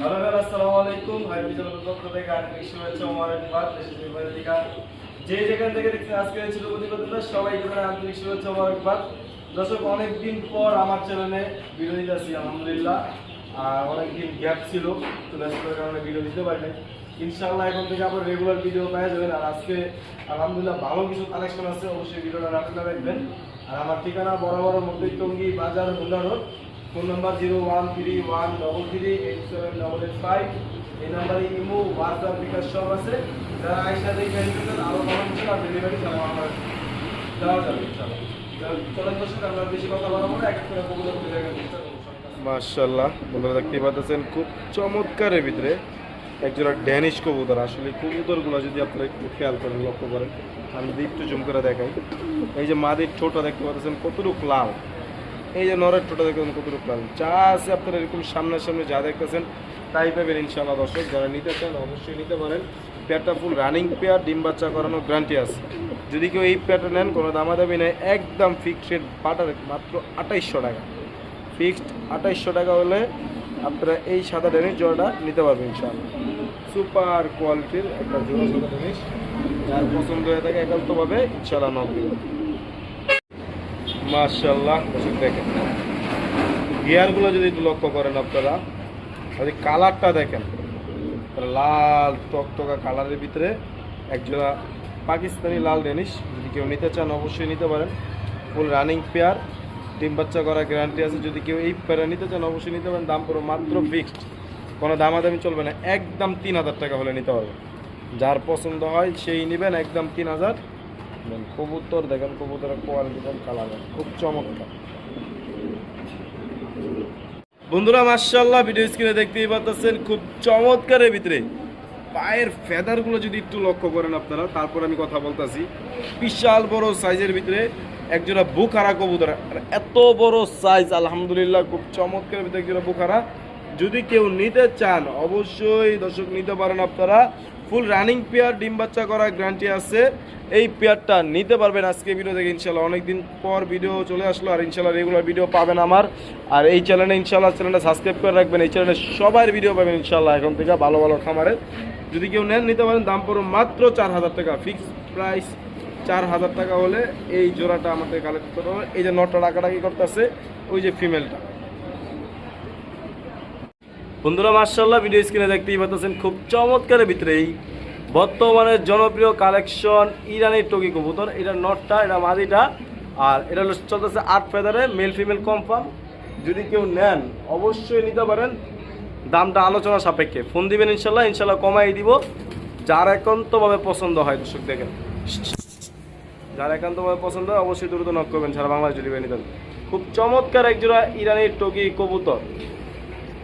Hello ভাই, আসসালামু আলাইকুম। ভাই বিজনের পক্ষ থেকে আন্তরিক শুভেচ্ছা ও মোবারকবাদ। দেশের বিভিন্ন দিকা যে যেখান থেকে দেখছেন আজকে ছিল প্রতিবেদনটা সবাইকে জানাই আন্তরিক শুভেচ্ছা ও মোবারকবাদ। দর্শক, অনেকদিন পর আমার চ্যানেলে ভিডিও দিতে আসছি আলহামদুলিল্লাহ। আর অনেকদিন গ্যাপ ছিল, চলে আসার কারণে ভিডিও দিতে পারি নাই। ইনশাআল্লাহ এখন থেকে আবার রেগুলার ভিডিও পেয়ে যাবেন। আর আজকে আলহামদুলিল্লাহ ভালো কিছু কালেকশন আছে, অবশ্যই ভিডিওটা রাখতে রাখবেন। আর আমার ঠিকানা বরাবর মধ্যে টঙ্গী বাজার হুন্ডা রোড। Phone number 0131338785। এই নাম্বারে ইমো, হোয়াটসঅ্যাপ, বিকাশ সব আছে। যারা আইসা দেখে নিতেছেন আরো ভালো কিছু আর ডেলিভারি আমার দেওয়া যাবে ইনশাআল্লাহ। চলেন দর্শক, আমরা বেশি কথা বলবো না, এক এক করে বগুড়া ঘুরে দেখার চেষ্টা করবো। মাশাআল্লাহ, বন্ধুরা দেখতেই পাচ্ছেন খুব চমৎকারের ভিতরে একজোড়া ড্যানিশ কবুতর। আসলে কবুতরগুলো যদি আপনারা একটু খেয়াল করেন, লক্ষ্য করেন, আমি যদি একটু জুম করে দেখাই, এই যে মাদির ঠোঁটা দেখতে পাচ্ছেন কতটুকু লাল, এই যে নরের ঠোঁটা দেখতেছেন কতটুকু লাল। যা আছে আপনারা এরকম সামনাসামনি যা দেখতেছেন তাই পাবেন ইনশাআল্লাহ। দর্শক, যারা নিতে চান অবশ্যই নিতে পারেন। পেয়ারটা ফুল রানিং পেয়ার, ডিম বাচ্চা করানো গ্যারান্টি আছে। যদি কেউ এই পেয়ারটা নেন, কোনো দামাদামি নেই, একদম ফিক্সড বাটার মাত্র 2800 টাকা। ফিক্সড 2800 টাকা হলে আপনারা এই সাদা ড্যানিশ জোড়াটা নিতে পারবেন ইনশাআল্লাহ। সুপার কোয়ালিটির একটা জোড়া সাদা ড্যানিশ, যার পছন্দ হয়ে থাকে একান্তভাবে ইনশাআল্লাহ নক দিবেন। মাশাআল্লাহ, দর্শক দেখেন গিয়ারগুলো যদি একটু লক্ষ্য করেন আপনারা, যদি কালারটা দেখেন, লাল টকটকা কালারের ভিতরে একজোড়া পাকিস্তানি লাল ড্যানিশ। যদি কেউ নিতে চান অবশ্যই নিতে পারেন। ফুল রানিং পেয়ার, ডিম বাচ্চা করা গ্যারান্টি আছে। যদি কেউ এই পেয়ারে নিতে চান অবশ্যই নিতে পারেন। দাম পুরো মাত্র ফিক্সড, কোনো দামাদামি চলবে না। একদম 3000 টাকা হলে নিতে পারবেন। যার পছন্দ হয় সেই নেবেন, একদম 3000। কবুতর দেখেন, কবুতরের কোয়ালিটি কালার খুব চমৎকার। বন্ধুরা মাশাআল্লাহ, ভিডিও স্ক্রিনে দেখতেই পাচ্ছেন খুব চমৎকারের ভিতরে পায়ের ফেদারগুলো যদি একটু লক্ষ্য করেন আপনারা, তারপর আমি কথা বলতেছি। বিশাল বড় সাইজের ভিতরে একজোড়া বুখারা কবুতর, এত বড় সাইজ আলহামদুলিল্লাহ, খুব চমৎকারের ভিতরে একজোড়া বুখারা। যদি কেউ নিতে চান অবশ্যই দর্শক নিতে পারেন আপনারা। ফুল রানিং পেয়ার, ডিম বাচ্চা করা গ্যারান্টি আছে। এই পেয়ারটা নিতে পারবেন আজকে ভিডিও দেখে ইনশাল্লাহ। অনেকদিন পর ভিডিও চলে আসলো, আর ইনশাল্লাহ রেগুলার ভিডিও পাবেন আমার। আর এই চ্যানেলে ইনশাল্লাহ চ্যানেলটা সাবস্ক্রাইব করে রাখবেন। এই চ্যানেলে সবার ভিডিও পাবেন ইনশাল্লাহ এখন থেকে, ভালো ভালো খামারের। যদি কেউ নেন নিতে পারেন। দাম পড়ো মাত্র 4000 টাকা, ফিক্সড প্রাইস 4000 টাকা হলে এই জোড়াটা আমাদের কালেক্ট করতে হবে। এই যে নটটা ডাকাডাকি করতেছে, ওই যে ফিমেলটা। বন্ধুরা মাশাআল্লাহ, ভিডিও স্ক্রিনে দেখতেই পাচ্ছেন খুব চমৎকারের ভিতরে এই বর্তমানে জনপ্রিয় কালেকশন ইরানি টকি কবুতর। এটা নটটা, এটা মাদিটা, আর এটা চলতেছে 8 ফেদারে, মেল ফিমেল কনফার্ম। যদি কেউ নেন অবশ্যই নিতে পারেন। দামটা আলোচনা সাপেক্ষে, ফোন দিবেন ইনশাল্লাহ, ইনশাল্লাহ কমাই দিব। যার একান্তভাবে পছন্দ হয়, দর্শক দেখেন, যার একান্তভাবে পছন্দ হয় অবশ্যই দ্রুত নক করবেন, সারা বাংলাদেশ ডেলিভারি নিতেন। খুব চমৎকার একজোড়া ইরানি টকি কবুতর,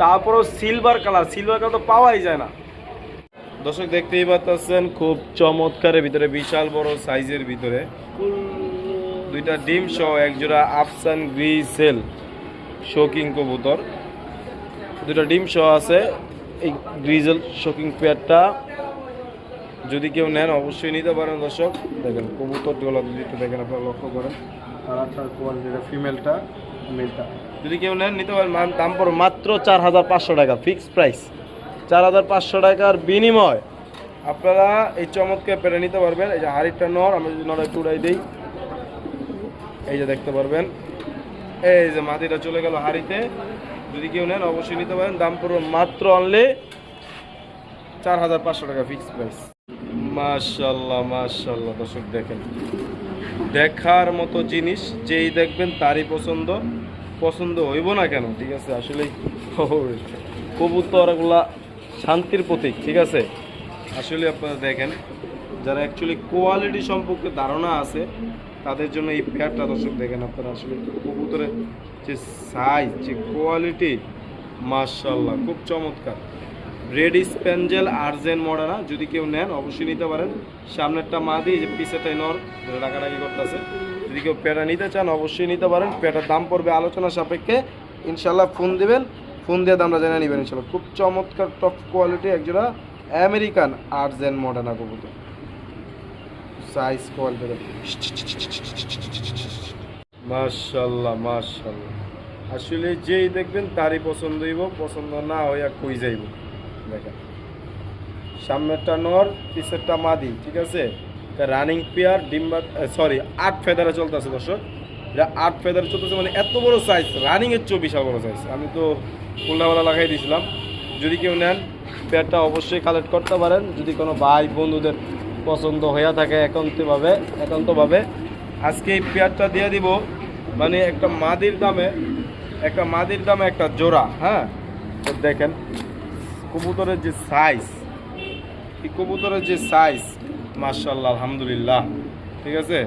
তারপরও সিলভার কালার তো পাওয়াই যায় না। দর্শক দেখতেই পাচ্ছেন খুব চমৎকারের ভিতরে, বিশাল বড় সাইজের ভিতরে দুইটা ডিম সহ একজোড়া আফসান গ্রিসেল শোকিং কবুতর। দুটা ডিম সহ আছে এই গ্রিজেল শোকিং পেয়ারটা। যদি কেউ নেন অবশ্যই নিতে পারেন। দর্শক দেখেন কবুতরগুলো যদি একটু দেখেন, আপনারা লক্ষ্য করেন কালারটার কোয়ালিটিটা, ফিমেলটা মেলটা। যদি কেউ নেন নিতে পারেন। দাম পড়ো মাত্র 4500 টাকা, ফিক্সড প্রাইস 4500 টাকার বিনিময় আপনারা এই চমৎকার পেরে নিতে পারবেন। এই যে হাড়িটা নর, আমি যদি নড়ে একটু উড়াই দিই, এই যে দেখতে পারবেন, এই যে মাটিটা চলে গেল হাড়িতে। যদি কেউ নেন অবশ্যই নিতে পারেন। দাম পড়ো মাত্র অনলি 4500 টাকা, ফিক্সড প্রাইস। মাশাআল্লাহ মাশাআল্লাহ, দর্শক দেখেন দেখার মতো জিনিস, যেই দেখবেন তারই পছন্দ হইব না কেন, ঠিক আছে। আসলে কবুতরগুলা শান্তির প্রতীক, ঠিক আছে। আসলে আপনারা দেখেন, যারা অ্যাকচুয়ালি কোয়ালিটি সম্পর্কে ধারণা আছে তাদের জন্য এই পেয়ারটা দর্শক দেখেন আপনারা। আসলে কবুতরের যে সাইজ, যে কোয়ালিটি, মাশাআল্লাহ খুব চমৎকার। Red spangle Arjan মডানা। যদি কেউ নেন অবশ্যই নিতে পারেন। সামনেরটা মাদি, যে পিছেরটাই নর, ডাকাডাকি করতেছে। যদি কেউ পেয়ারটা নিতে চান অবশ্যই নিতে পারেন। পেয়ারটার দাম পড়বে আলোচনা সাপেক্ষে ইনশাল্লাহ। ফোন দিবেন, ফোন দিয়ে দামটা জেনে নেবেন ইনশাল্লাহ। খুব চমৎকার টপ কোয়ালিটি একজোড়া আমেরিকান আর্জেন মডানা কবুতর। সাইজ কোয়ালিটি মাশাআল্লাহ মাশাআল্লাহ। আসলে যেই দেখবেন তারই পছন্দ হইব, পছন্দ না হইয়া কই যাইব। দেখেন সামনেরটা নর, পিছেরটা মাদি, ঠিক আছে। রানিং পেয়ার ডিম্বা, সরি 8 ফেদারে চলতেছে দর্শক। এটা 8 ফেদারে চলতেছে, মানে এত বড় সাইজ, রানিংয়ের চেয়েও বিশাল বড় সাইজ। আমি তো উল্লাওয়ালা লাগাই দিয়েছিলাম। যদি কেউ নেন পেয়ারটা অবশ্যই কালেক্ট করতে পারেন। যদি কোনো ভাই বন্ধুদের পছন্দ হইয়া থাকে একান্তভাবে আজকে এই পেয়ারটা দিয়ে দিব, মানে একটা মাদির দামে একটা জোড়া। হ্যাঁ, তো দেখেন কবুতরের যে সাইজ, এই কবুতরের যে সাইজ, মাশাআল্লাহ আলহামদুলিল্লাহ, ঠিক আছে।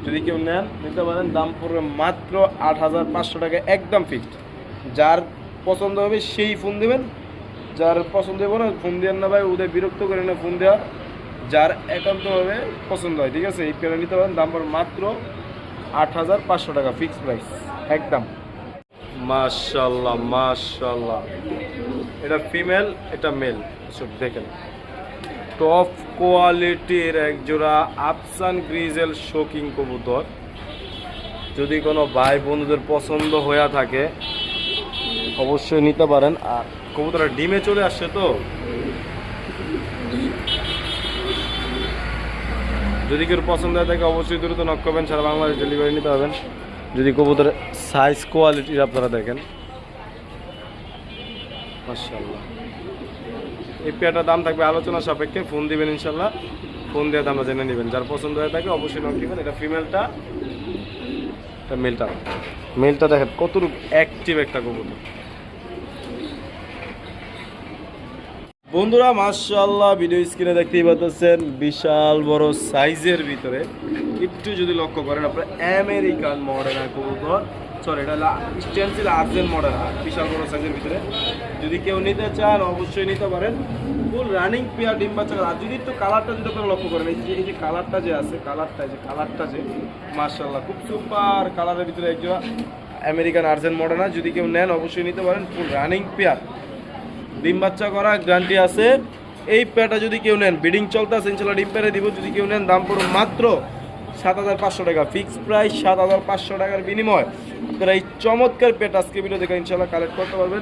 যদি কেউ নেন নিতে পারেন, দাম পড়বে মাত্র 8500 টাকা, একদম ফিক্সড। যার পছন্দ হবে সেই ফোন দেবেন, যার পছন্দ হবে না ফোন দেন না ভাই, ওদের বিরক্ত করে না ফোন দেওয়া। যার একান্তভাবে পছন্দ হয়, ঠিক আছে, এই পেয়ারা নিতে পারেন, দাম পড়বে মাত্র 8500 টাকা, ফিক্সড প্রাইস একদম। মাশাআল্লাহ মাশাআল্লাহ, এটা ফিমেল, এটা মেল। সব দেখেন টপ কোয়ালিটির একজোড়া আফসান গ্রিজেল শোকিং কবুতর। যদি কোনো ভাই বন্ধুদের পছন্দ হয়ে থাকে অবশ্যই নিতে পারেন। আর কবুতরটা ডিমে চলে আসছে, তো যদি কেউ পছন্দ হয়ে থাকে অবশ্যই দ্রুত নক করবেন, সারা বাংলাদেশ ডেলিভারি নিতে পারবেন। যদি কবুতরের সাইজ কোয়ালিটির আপনারা দেখেন, মাশাআল্লাহ। এই পেয়ারটার দাম থাকবে আলোচনা সাপেক্ষে, ফোন দিবেন ইনশাল্লাহ, ফোন দিয়ে দামটা জেনে নেবেন। যার পছন্দ হয়ে থাকে অবশ্যই নক দিবেন। এটা ফিমেলটা, এটা মেলটা দেখেন কতটুকু অ্যাক্টিভ একটা কবুতর। বন্ধুরা মাশাআল্লাহ, ভিডিও স্ক্রিনে দেখতেই পাচ্ছেন বিশাল বড় সাইজের ভিতরে, একটু যদি লক্ষ্য করেন আপনার আমেরিকান মডেলের কবুতর, সরি এটা স্টেনসিল আর্জেন্ট মডেল, বিশাল বড় সাইজের ভিতরে। যদি কেউ নিতে চান অবশ্যই নিতে পারেন। ফুল রানিং পেয়ার ডিম বাচ্চা। আর যদি একটু কালারটা যদি আপনারা লক্ষ্য করেন, এই যে কালারটা যে আছে, কালারটা যে মাশাআল্লাহ খুব সুপার কালারের ভিতরে একজোড়া আমেরিকান আর্জেন্ট মডেল। যদি কেউ নেন অবশ্যই নিতে পারেন। ফুল রানিং পেয়ার, ডিম বাচ্চা করা গ্যারান্টি আছে। এই পেয়ারটা যদি কেউ নেন, ব্রিডিং চলতেছে ইনশাআল্লাহ, ডিম পেয়ারে দিব। যদি কেউ নেন দাম পড়বে মাত্র 7500 টাকা, ফিক্সড প্রাইস 7500 টাকার বিনিময় আপনারা এই চমৎকার পেট আজকে ভিডিও দেখে ইনশাআল্লাহ কালেক্ট করতে পারবেন।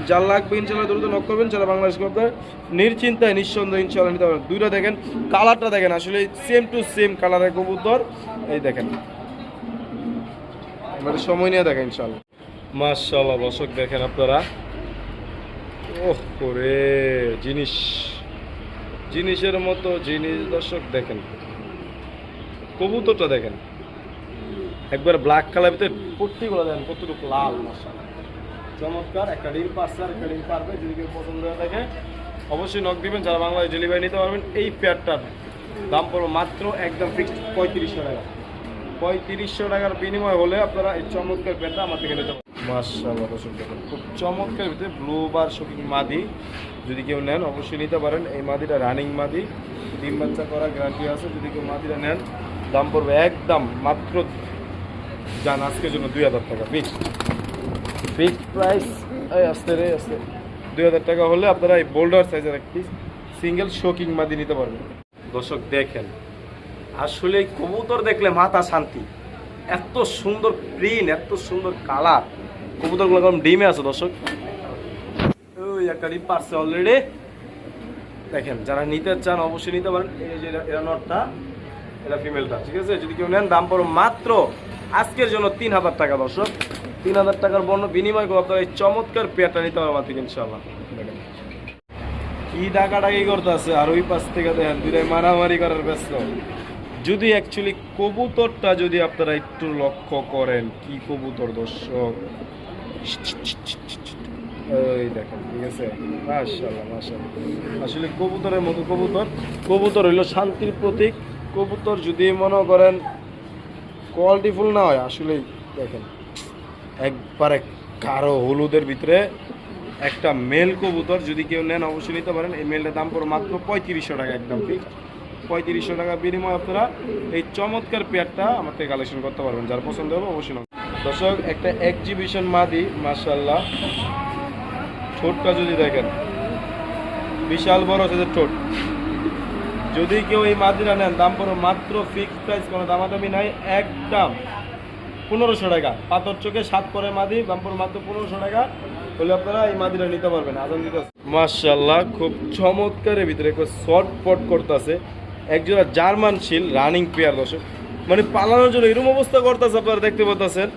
যার লাগবে ইনশাআল্লাহ দ্রুত নক করবেন, যারা বাংলাদেশ করতে নিশ্চিন্তায় নিঃসন্দেহে ইনশাআল্লাহ নিতে পারবেন। দুইটা দেখেন, কালারটা দেখেন, আসলে সেম টু সেম কালারের কবুতর। এই দেখেন, আমাদের সময় নিয়ে দেখেন ইনশাআল্লাহ। মাশাআল্লাহ দর্শক দেখেন আপনারা, ওহ করে জিনিসের মতো জিনিস দর্শক দেখেন, কবুতরটা দেখেন একবার ব্ল্যাক কালার ভিতরে পট্টিগুলো দেখেন কতটুকু লাল, মাশাআল্লাহ চমৎকার। একটা ডিম পাচ্ছে আর একটা ডিম পারবে। যদি কেউ পছন্দ হয়ে থাকে অবশ্যই নক দিবেন, যারা বাংলাদেশ ডেলিভারি নিতে পারবেন। এই পেয়ারটার দাম পড়বে মাত্র একদম ফিক্সড 3500 টাকা। 3500 টাকার বিনিময় হলে আপনারা এই চমৎকার পেয়ারটা আমার থেকে নিতে পারবেন। মাশাআল্লাহ দর্শক দেখেন খুব চমৎকার ভিতরে ব্লু বার শোকিং মাদি। যদি কেউ নেন অবশ্যই নিতে পারেন। এই মাদিটা রানিং মাদি, ডিম বাচ্চা করা গ্যারান্টি আছে। যদি কেউ মাদিটা নেন দাম পড়বে একদম মাত্র জান আজকের জন্য 2000 টাকা, ফিক্সড প্রাইস। আসতে 2000 টাকা হলে আপনারা এই বোল্ডার সাইজের একটি সিঙ্গেল শোকিং মাদি নিতে পারবেন। দর্শক দেখেন, আসলে কবুতর দেখলে মাথা শান্তি। এত সুন্দর প্রিন্ট, এত সুন্দর কালার, কবুতরগুলো কম ডিমে আছে দর্শক। ওই একটা ডিম পারছে অলরেডি দেখেন। যারা নিতে চান অবশ্যই নিতে পারেন। এই যে এটা নটটা, এটা ফিমেলটা, ঠিক আছে। যদি কেউ নেন দাম পড়ো মাত্র আজকের জন্য 3000 টাকা দর্শক। 3000 টাকার বর্ণ বিনিময় করে আপনারা এই চমৎকার পেয়ারটা নিতে পারবেন থেকে ইনশাআল্লাহ। দেখেন কি ডাকাডাকি করতেছে, আর ওই পাশ থেকে দেখেন দুইটাই মারামারি করার ব্যস্ত। যদি অ্যাকচুয়ালি কবুতরটা যদি আপনারা একটু লক্ষ্য করেন, কি কবুতর দর্শক, ওই দেখেন, ঠিক আছে। মাশাআল্লাহ মাশাআল্লাহ, আসলে কবুতরের মতো কবুতর হইল শান্তির প্রতীক। কবুতর যদি মনে করেন কোয়ালিটিফুল না হয়, আসলে দেখেন একবারে কারো হলুদের ভিতরে একটা মেল কবুতর। যদি কেউ নেন অবশ্যই নিতে পারেন। এই মেলটার দাম পড়ে মাত্র 3500 টাকা, একদম ফিক্সড 3500 টাকা বিনিময়ে আপনারা এই চমৎকার পেয়ারটা আমার থেকে কালেকশন করতে পারবেন। যার পছন্দ হবে অবশ্যই না। দর্শক একটা এক্সিবিশন মাদি, মাশাআল্লাহ ঠোঁটটা যদি দেখেন বিশাল বড় সাইজের ঠোঁট। যদি কেউ এই মাদিরা নেন দাম পড়ো মাত্র ফিক্সড প্রাইস, কোনো দামাদামি নাই, একদম 1500 টাকা। পাথর চোখে 7 পরে মাদি, দামপুর মাত্র 1500 টাকা হলে আপনারা এই মাদিটা নিতে পারবেন। আজান দিতেছে মাশাআল্লাহ, খুব চমৎকারের ভিতরে শর্ট পট করতেছে। একজোড়া জার্মান শিল রানিং পেয়ার দর্শক, মানে পালানোর জন্য এরকম অবস্থা করতেছে আপনারা দেখতে পাচ্ছেন,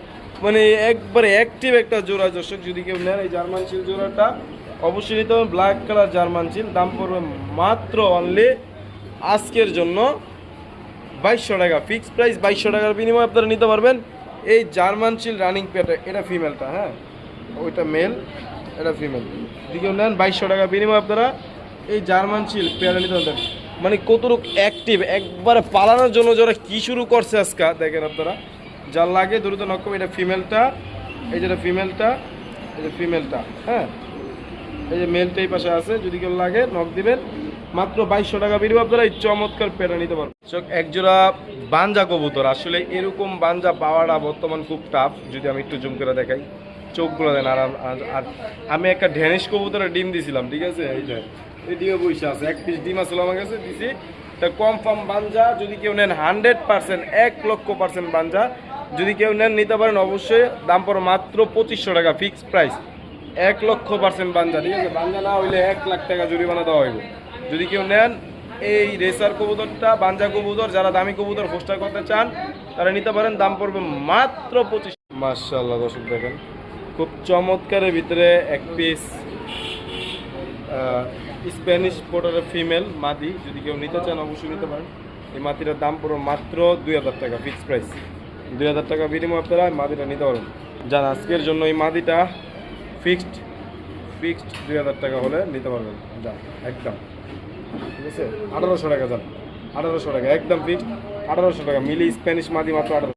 মানে একবারে অ্যাক্টিভ একটা জোড়া দর্শক। যদি কেউ নেন এই জার্মান শিল জোড়াটা অবশ্যই নিতে হবে, ব্ল্যাক কালার জার্মান শিল। দাম পড়বে মাত্র অনলি আজকের জন্য 2200 টাকা, ফিক্সড প্রাইস 2200 টাকার বিনিময়ে আপনারা নিতে পারবেন এই জার্মান শিল রানিং পেয়ারটা। এটা ফিমেলটা, হ্যাঁ ওইটা মেল, এটা ফিমেল। যদি কেউ নেন 2200 টাকা বিনিময়ে আপনারা এই জার্মান শিল পেয়ারটা নিতে পারবেন। মানে কতটুকু অ্যাক্টিভ, একবারে পালানোর জন্য যারা কি শুরু করছে আজকে দেখেন আপনারা। যার লাগে দ্রুত নক করবে। এটা ফিমেলটা, এই যেটা ফিমেলটা, এই যে ফিমেলটা, হ্যাঁ এই যে মেলটা এই পাশে আছে। যদি কেউ লাগে নক দিবেন, মাত্র 2200 টাকা বিনিময়ে আপনারা এই চমৎকার পেয়ারটা নিতে পারবেন। একজোড়া বাঞ্জা কবুতর, আসলে এরকম বাঞ্জা পাওয়াটা বর্তমান খুব টাফ। যদি আমি একটু জুম করে দেখাই, চোখগুলো দেন। আর আমি একটা ড্যানিশ কবুতরের ডিম দিয়েছিলাম, ঠিক আছে, এই যে এই ডিমে বসে আছে, 1 পিস ডিম আসলে আমার কাছে দিছি। তা কনফার্ম বাঞ্জা, যদি কেউ নেন 100%, 1,00,000% বাঞ্জা যদি কেউ নেন নিতে পারেন অবশ্যই। দাম পড়ে মাত্র 2500 টাকা, ফিক্সড প্রাইস। 1,00,000% বাঞ্জা, ঠিক আছে। বাঞ্জা না হইলে 1 লাখ টাকা জরিমানা দেওয়া হইব। যদি কেউ নেন এই রেসার কবুতরটা, বাঞ্জা কবুতর, যারা দামি কবুতর পোস্টার করতে চান তারা নিতে পারেন। দাম পড়বে মাত্র 25। মাশাআল্লাহ দর্শক দেখেন, খুব চমৎকারের ভিতরে এক পিস স্প্যানিশ পোটারের ফিমেল মাদি। যদি কেউ নিতে চান অবশ্যই নিতে পারেন। এই মাদিটার দাম পড়বে মাত্র 2000 টাকা, ফিক্সড প্রাইস। 2000 টাকা বিনিময়ে আপনারা মাদিটা নিতে পারেন। যান আজকের জন্য এই মাদিটা ফিক্সড 2000 টাকা হলে নিতে পারবেন। যান একদম, ঠিক আছে। 1800 টাকা, যান 1800 টাকা একদম ফিক্সড। 1800 টাকা মিলি স্প্যানিশ মাদি মাত্র 1800।